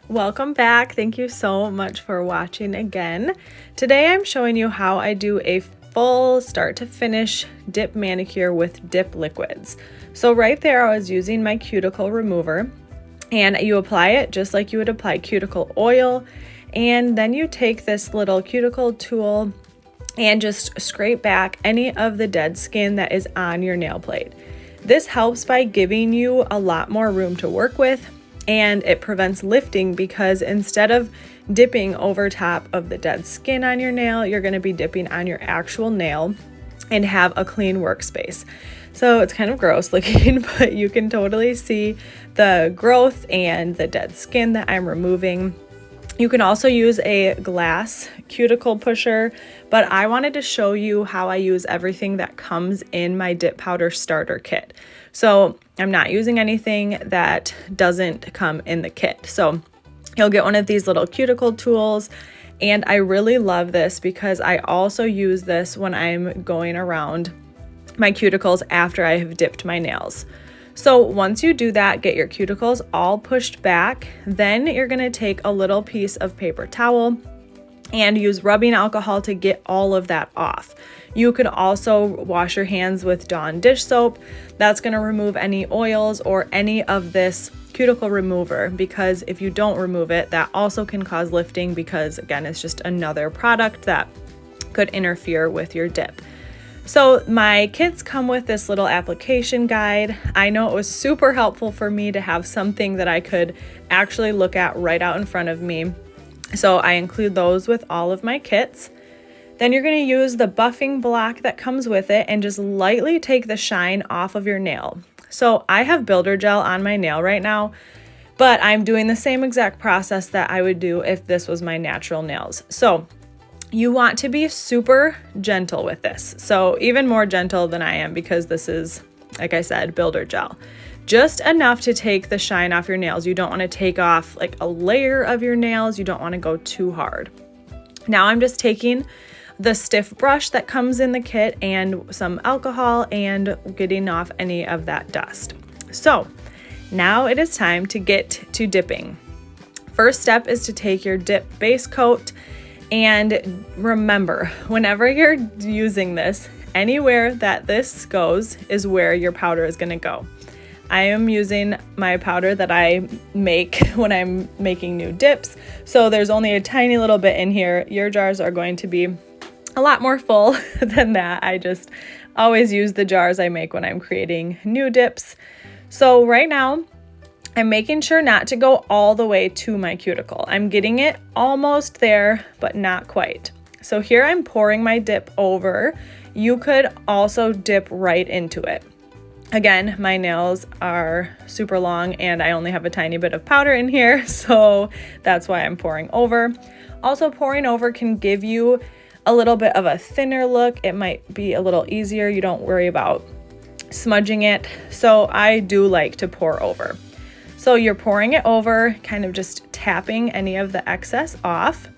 Welcome back. Thank you so much for watching again. Today I'm showing you how I do a full start to finish dip manicure with dip liquids. So right there I was using my cuticle remover, and you apply it just like you would apply cuticle oil, and then you take this little cuticle tool and just scrape back any of the dead skin that is on your nail plate. This helps by giving you a lot more room to work with, and it prevents lifting because instead of dipping over top of the dead skin on your nail, you're going to be dipping on your actual nail and have a clean workspace. So it's kind of gross looking, but you can totally see the growth and the dead skin that I'm removing. You can also use a glass cuticle pusher, but I wanted to show you how I use everything that comes in my dip powder starter kit. So I'm not using anything that doesn't come in the kit. So you'll get one of these little cuticle tools, and I really love this because I also use this when I'm going around my cuticles after I have dipped my nails. So once you do that, get your cuticles all pushed back, then you're gonna take a little piece of paper towel and use rubbing alcohol to get all of that off. You could also wash your hands with Dawn dish soap. That's gonna remove any oils or any of this cuticle remover, because if you don't remove it, that also can cause lifting because again, it's just another product that could interfere with your dip. So my kits come with this little application guide. I know it was super helpful for me to have something that I could actually look at right out in front of me. So I include those with all of my kits. Then you're going to use the buffing block that comes with it and just lightly take the shine off of your nail. So I have builder gel on my nail right now, but I'm doing the same exact process that I would do if this was my natural nails. So you want to be super gentle with this. So even more gentle than I am because this is, like I said, builder gel. Just enough to take the shine off your nails. You don't want to take off like a layer of your nails. You don't want to go too hard. Now I'm just taking the stiff brush that comes in the kit and some alcohol and getting off any of that dust. So now it is time to get to dipping. First step is to take your dip base coat. And remember, whenever you're using this, anywhere that this goes is where your powder is going to go. I am using my powder that I make when I'm making new dips, so there's only a tiny little bit in here. Your jars are going to be a lot more full than that. I just always use the jars I make when I'm creating new dips. So right now, I'm making sure not to go all the way to my cuticle. I'm getting it almost there, but not quite. So here I'm pouring my dip over. You could also dip right into it. Again, my nails are super long and I only have a tiny bit of powder in here, so that's why I'm pouring over. Also, pouring over can give you a little bit of a thinner look. It might be a little easier. You don't worry about smudging it. So I do like to pour over. So you're pouring it over, kind of just tapping any of the excess off.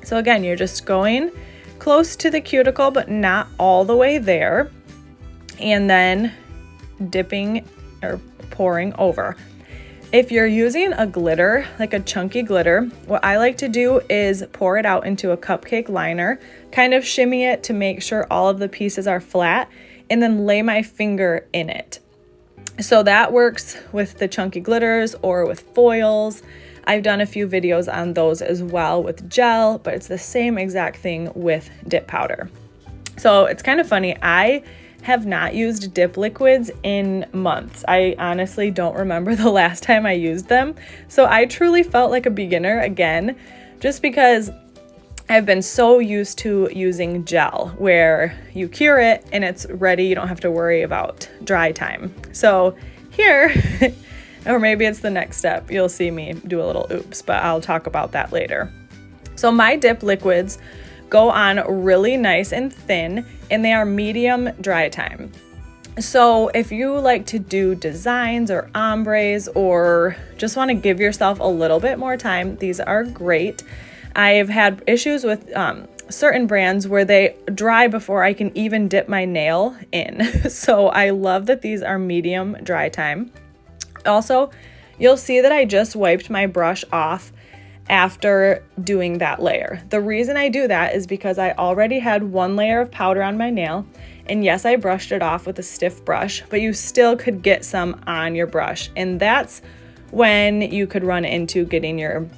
So again, you're just going close to the cuticle, but not all the way there. And then dipping or pouring over. If you're using a glitter, like a chunky glitter, what I like to do is pour it out into a cupcake liner, kind of shimmy it to make sure all of the pieces are flat, and then lay my finger in it. So that works with the chunky glitters or with foils. I've done a few videos on those as well with gel, but it's the same exact thing with dip powder. So it's kind of funny. I have not used dip liquids in months. I honestly don't remember the last time I used them. So I truly felt like a beginner again, just because I've been so used to using gel where you cure it and it's ready. You don't have to worry about dry time. So here, or maybe it's the next step, you'll see me do a little oops, but I'll talk about that later. So my dip liquids go on really nice and thin, and they are medium dry time. So if you like to do designs or ombres or just want to give yourself a little bit more time, these are great. I've had issues with certain brands where they dry before I can even dip my nail in. So I love that these are medium dry time. Also, you'll see that I just wiped my brush off after doing that layer. The reason I do that is because I already had one layer of powder on my nail, and yes, I brushed it off with a stiff brush, but you still could get some on your brush, and that's when you could run into getting your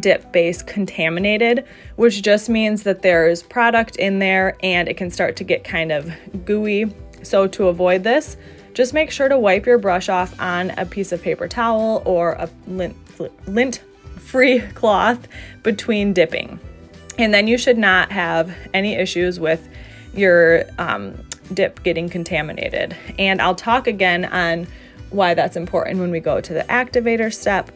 dip base contaminated, which just means that there's product in there and it can start to get kind of gooey. So to avoid this, just make sure to wipe your brush off on a piece of paper towel or a lint-free cloth between dipping. And then you should not have any issues with your dip getting contaminated. And I'll talk again on why that's important when we go to the activator step.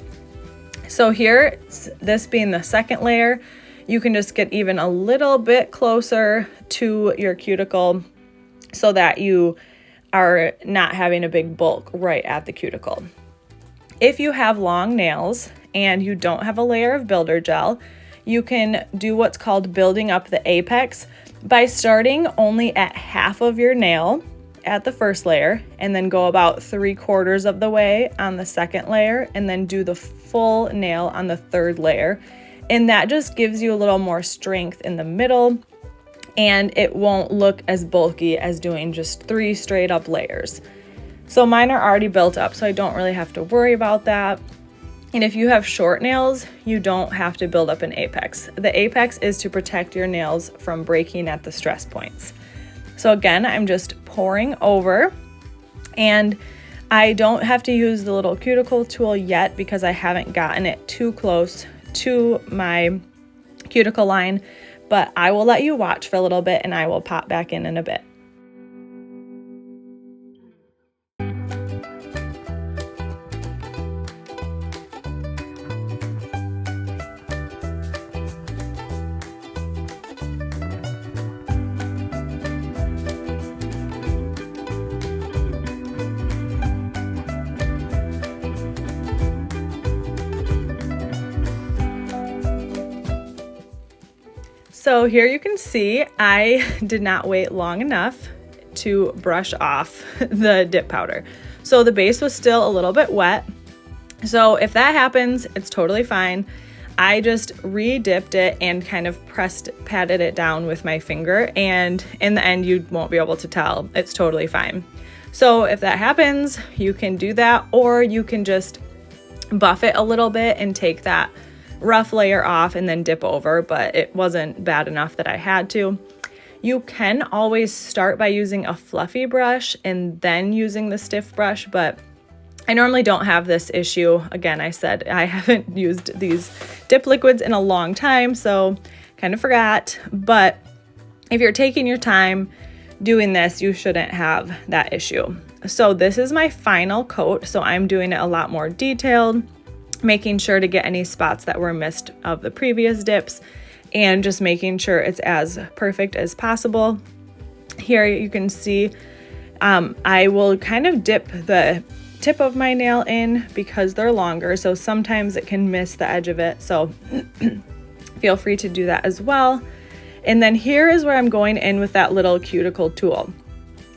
So here, this being the second layer, you can just get even a little bit closer to your cuticle so that you are not having a big bulk right at the cuticle. If you have long nails and you don't have a layer of builder gel, you can do what's called building up the apex by starting only at half of your nail at the first layer, and then go about 3/4 of the way on the second layer, and then do the full nail on the third layer. And that just gives you a little more strength in the middle, and it won't look as bulky as doing just 3 straight up layers. So mine are already built up, so I don't really have to worry about that. And if you have short nails, you don't have to build up an apex. The apex is to protect your nails from breaking at the stress points. So again, I'm just pouring over, and I don't have to use the little cuticle tool yet because I haven't gotten it too close to my cuticle line, but I will let you watch for a little bit and I will pop back in a bit. So here you can see I did not wait long enough to brush off the dip powder. So the base was still a little bit wet. So if that happens, it's totally fine. I just re-dipped it and kind of patted it down with my finger, and in the end you won't be able to tell. It's totally fine. So if that happens, you can do that, or you can just buff it a little bit and take that rough layer off and then dip over, but it wasn't bad enough that I had to. You can always start by using a fluffy brush and then using the stiff brush, but I normally don't have this issue. Again, I said I haven't used these dip liquids in a long time, so kind of forgot. But if you're taking your time doing this, you shouldn't have that issue. So this is my final coat, so I'm doing it a lot more detailed, making sure to get any spots that were missed of the previous dips, and just making sure it's as perfect as possible. Here you can see I will kind of dip the tip of my nail in because they're longer, so sometimes it can miss the edge of it, so feel free to do that as well. And then here is where I'm going in with that little cuticle tool.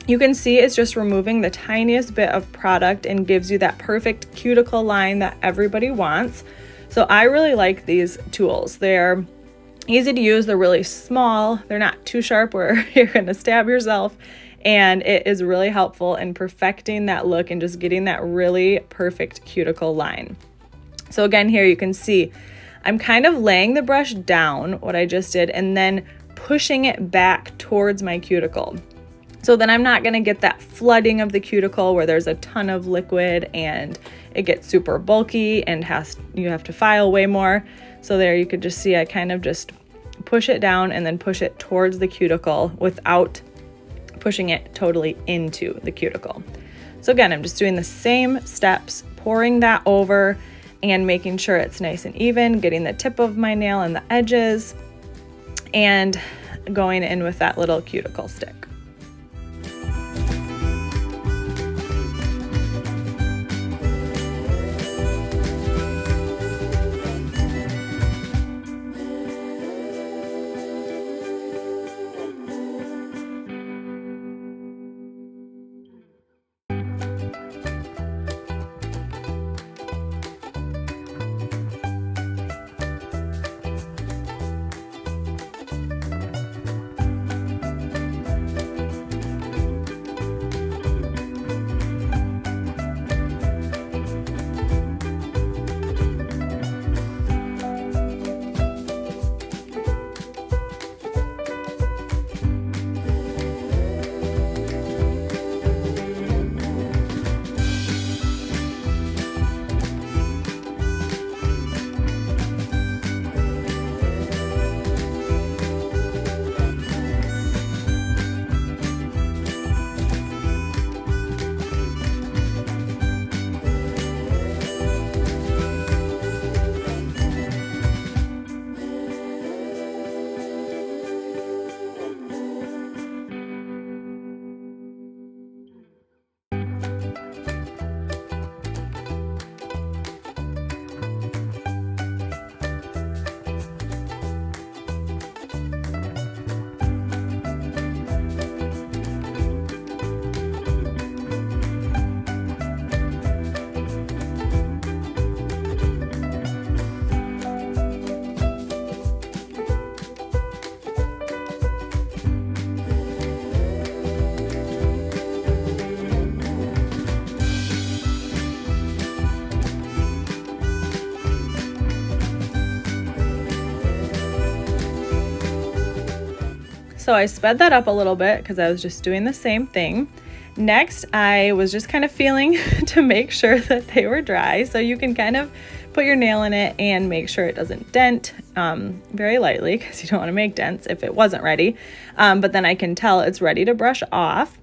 You can see it's just removing the tiniest bit of product and gives you that perfect cuticle line that everybody wants. So I really like these tools. They're easy to use, they're really small, they're not too sharp where you're gonna stab yourself, and it is really helpful in perfecting that look and just getting that really perfect cuticle line. So again, here you can see I'm kind of laying the brush down, what I just did, and then pushing it back towards my cuticle. So then I'm not gonna get that flooding of the cuticle where there's a ton of liquid and it gets super bulky and you have to file way more. So there you could just see I kind of just push it down and then push it towards the cuticle without pushing it totally into the cuticle. So again, I'm just doing the same steps, pouring that over and making sure it's nice and even, getting the tip of my nail and the edges, and going in with that little cuticle stick. So I sped that up a little bit because I was just doing the same thing. Next, I was just kind of feeling to make sure that they were dry. So you can kind of put your nail in it and make sure it doesn't dent very lightly, because you don't want to make dents if it wasn't ready. But then I can tell it's ready to brush off.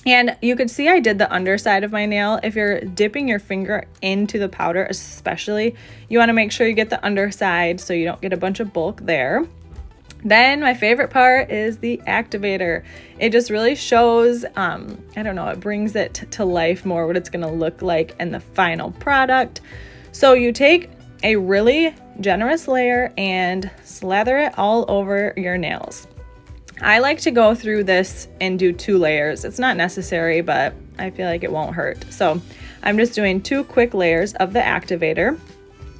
And you could see I did the underside of my nail. If you're dipping your finger into the powder especially, you want to make sure you get the underside so you don't get a bunch of bulk there. Then my favorite part is the activator. It just really shows, I don't know, it brings it to life more, what it's gonna look like in the final product. So you take a really generous layer and slather it all over your nails. I like to go through this and do 2 layers. It's not necessary, but I feel like it won't hurt. So I'm just doing 2 quick layers of the activator.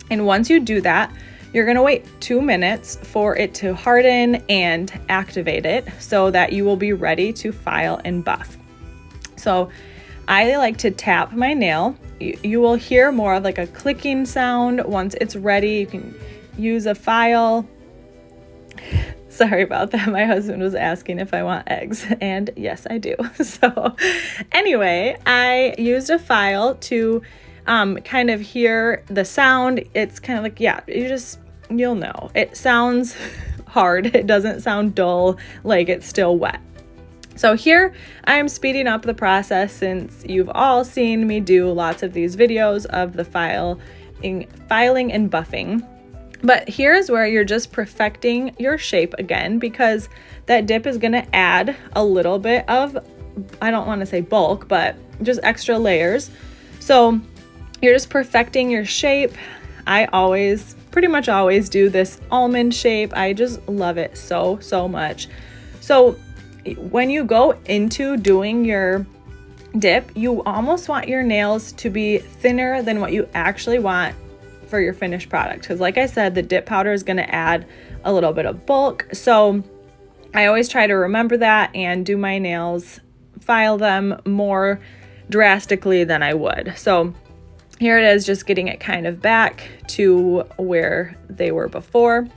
And once you do that, you're gonna wait 2 minutes for it to harden and activate it so that you will be ready to file and buff. So I like to tap my nail. You will hear more of like a clicking sound once it's ready. You can use a file. Sorry about that. My husband was asking if I want eggs, and yes, I do. So anyway, I used a file to kind of hear the sound. It's kind of like, yeah, you'll know. It sounds hard. It doesn't sound dull, like it's still wet. So here I'm speeding up the process since you've all seen me do lots of these videos of the filing and buffing. But here's where you're just perfecting your shape again, because that dip is going to add a little bit of, I don't want to say bulk, but just extra layers. So you're just perfecting your shape. I pretty much always do this almond shape. I just love it so much. So when you go into doing your dip, you almost want your nails to be thinner than what you actually want for your finished product, because like I said, the dip powder is going to add a little bit of bulk. So I always try to remember that and do my nails, file them more drastically than I would. So here it is, just getting it kind of back to where they were before.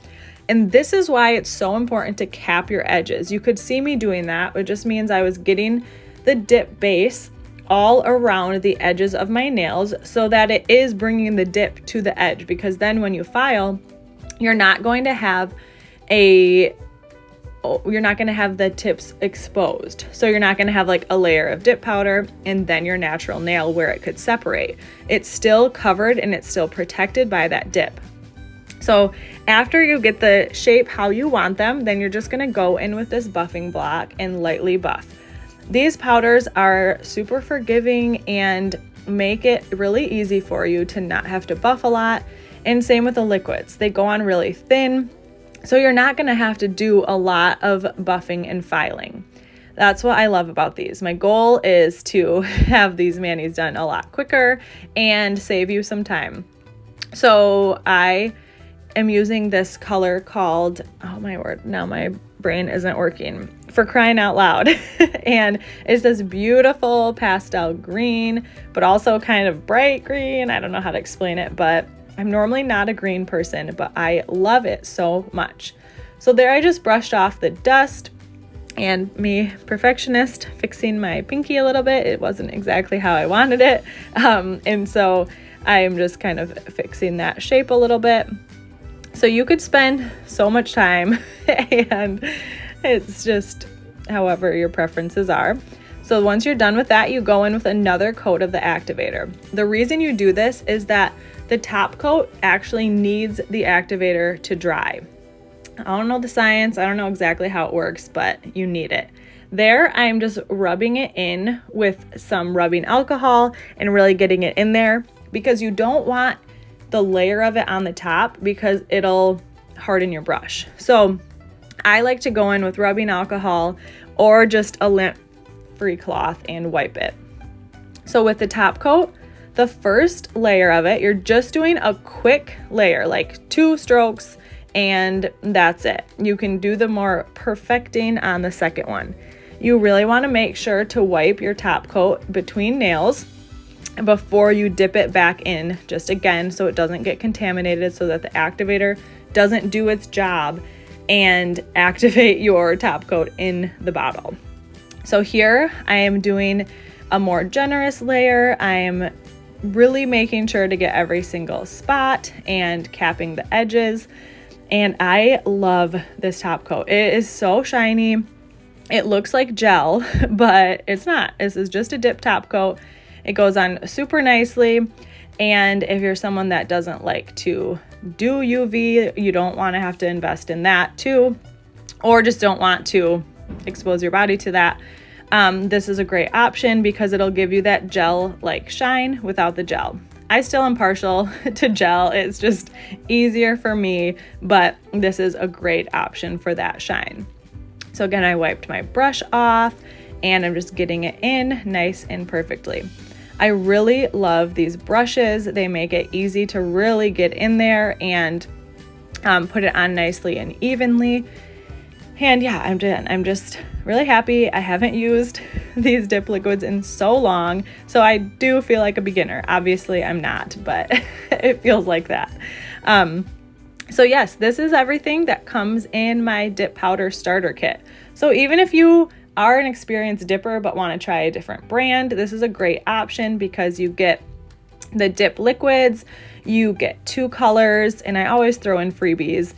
And this is why it's so important to cap your edges. You could see me doing that. It just means I was getting the dip base all around the edges of my nails so that it is bringing the dip to the edge, because then when you file, you're not going to have the tips exposed. So you're not going to have like a layer of dip powder and then your natural nail where it could separate. It's still covered and it's still protected by that dip. So after you get the shape how you want them, then you're just going to go in with this buffing block and lightly buff. These powders are super forgiving and make it really easy for you to not have to buff a lot. And same with the liquids. They go on really thin, so you're not going to have to do a lot of buffing and filing. That's what I love about these. My goal is to have these manis done a lot quicker and save you some time. So I am using this color called, oh my word, now my brain isn't working, Fer Crying Out Loud. And it's this beautiful pastel green, but also kind of bright green. I don't know how to explain it, but I'm normally not a green person, but I love it so much. So there I just brushed off the dust, and me, perfectionist, fixing my pinky a little bit. It wasn't exactly how I wanted it. And so I'm just kind of fixing that shape a little bit. So you could spend so much time and it's just however your preferences are. So once you're done with that, you go in with another coat of the activator. The reason you do this is that the top coat actually needs the activator to dry. I don't know the science, I don't know exactly how it works, but you need it. There, I'm just rubbing it in with some rubbing alcohol and really getting it in there, because you don't want the layer of it on the top because it'll harden your brush. So I like to go in with rubbing alcohol or just a lint-free cloth and wipe it. So with the top coat, the first layer of it, you're just doing a quick layer, like 2 strokes, and that's it. You can do the more perfecting on the second one. You really want to make sure to wipe your top coat between nails before you dip it back in, just again so it doesn't get contaminated, so that the activator doesn't do its job and activate your top coat in the bottle. So here I am doing a more generous layer. I'm really making sure to get every single spot and capping the edges. And I love this top coat. It is so shiny. It looks like gel, but it's not. This is just a dip top coat. It goes on super nicely. And if you're someone that doesn't like to do UV, you don't want to have to invest in that too, or just don't want to expose your body to that. This is a great option because it'll give you that gel-like shine without the gel. I still am partial to gel. It's just easier for me, but this is a great option for that shine. So again, I wiped my brush off and I'm just getting it in nice and perfectly. I really love these brushes. They make it easy to really get in there and put it on nicely and evenly. And yeah, I'm done. I'm just really happy. I haven't used these dip liquids in so long, so I do feel like a beginner. Obviously, I'm not, but it feels like that. So yes, this is everything that comes in my dip powder starter kit. So even if you are an experienced dipper but want to try a different brand, this is a great option because you get the dip liquids, you get 2 colors, and I always throw in freebies.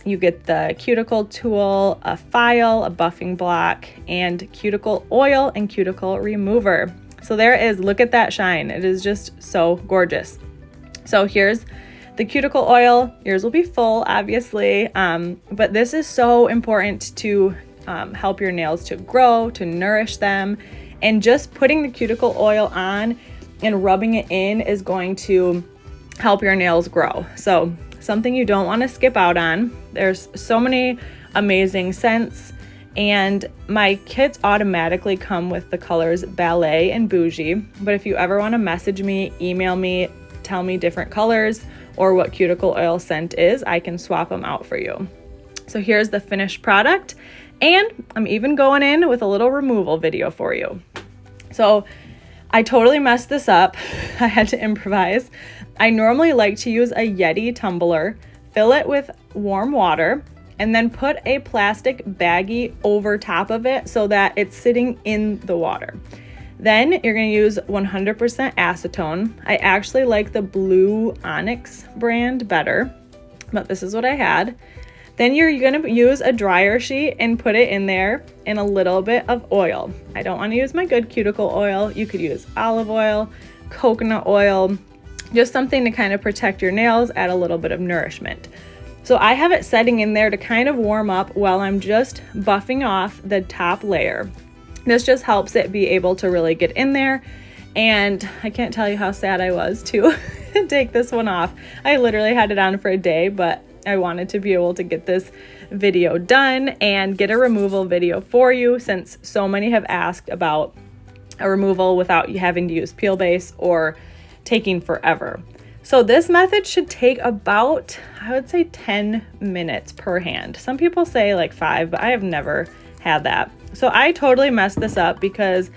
You get the cuticle tool, a file, a buffing block, and cuticle oil and cuticle remover. So there it is. Look at that shine. It is just so gorgeous. So here's the cuticle oil. Yours will be full, obviously, but this is so important to help your nails to grow, to nourish them, and just putting the cuticle oil on and rubbing it in is going to help your nails grow. So something you don't want to skip out on. There's so many amazing scents, and my kits automatically come with the colors Ballet and Bougie, but if you ever want to message me, email me, tell me different colors or what cuticle oil scent is, I can swap them out for you. So here's the finished product, and I'm even going in with a little removal video for you. So I totally messed this up. I had to improvise. I normally like to use a Yeti tumbler, fill it with warm water, and then put a plastic baggie over top of it so that it's sitting in the water. Then you're going to use 100% acetone. I actually like the Blue Onyx brand better, but this is what I had. Then you're going to use a dryer sheet and put it in there in a little bit of oil. I don't want to use my good cuticle oil. You could use olive oil, coconut oil, just something to kind of protect your nails, add a little bit of nourishment. So I have it setting in there to kind of warm up while I'm just buffing off the top layer. This just helps it be able to really get in there. And I can't tell you how sad I was to take this one off. I literally had it on for a day, but I wanted to be able to get this video done and get a removal video for you, since so many have asked about a removal without you having to use peel base or taking forever. So this method should take about, I would say 10 minutes per hand. Some people say like 5, but I have never had that. So I totally messed this up because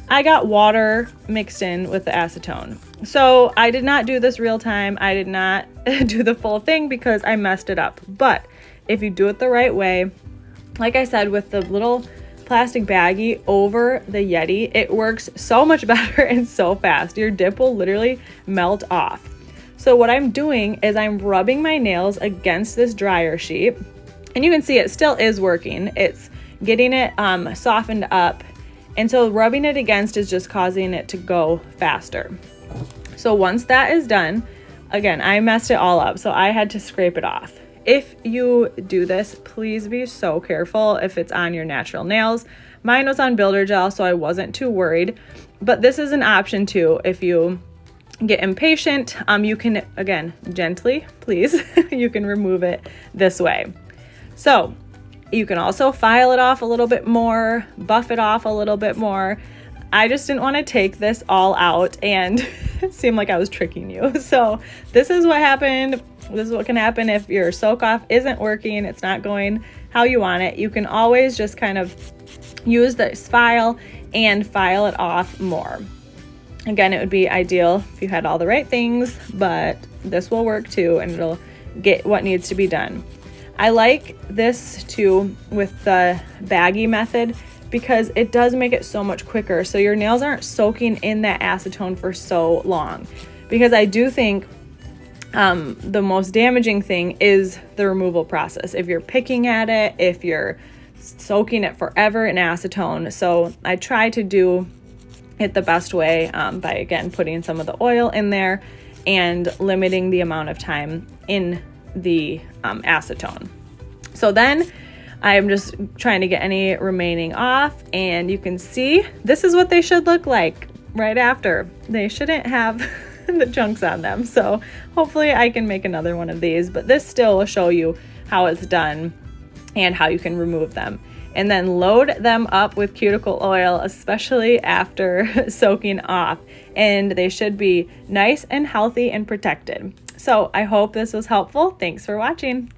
I got water mixed in with the acetone. So I did not do this real time. I did not do the full thing because I messed it up. But if you do it the right way, like I said, with the little plastic baggie over the Yeti, it works so much better and so fast. Your dip will literally melt off. So what I'm doing is I'm rubbing my nails against this dryer sheet, and you can see it still is working. It's getting it softened up, and so rubbing it against is just causing it to go faster. So once that is done, again, I messed it all up, so I had to scrape it off. If you do this, please be so careful if it's on your natural nails. Mine was on builder gel, so I wasn't too worried, but this is an option too. If you get impatient, you can, again, gently, please, you can remove it this way. So you can also file it off a little bit more, buff it off a little bit more. I just didn't want to take this all out and seem like I was tricking you. So this is what happened. This is what can happen if your soak off isn't working, it's not going how you want it. You can always just kind of use this file and file it off more. Again, it would be ideal if you had all the right things, but this will work too, and it'll get what needs to be done. I like this too with the baggy method because it does make it so much quicker. So your nails aren't soaking in that acetone for so long. Because I do think the most damaging thing is the removal process. If you're picking at it, if you're soaking it forever in acetone. So I try to do it the best way by, again, putting some of the oil in there and limiting the amount of time in the acetone. So then I'm just trying to get any remaining off, and you can see this is what they should look like right after. They shouldn't have the chunks on them. So hopefully I can make another one of these, but this still will show you how it's done and how you can remove them. And then load them up with cuticle oil, especially after soaking off. And they should be nice and healthy and protected. So I hope this was helpful. Thanks for watching.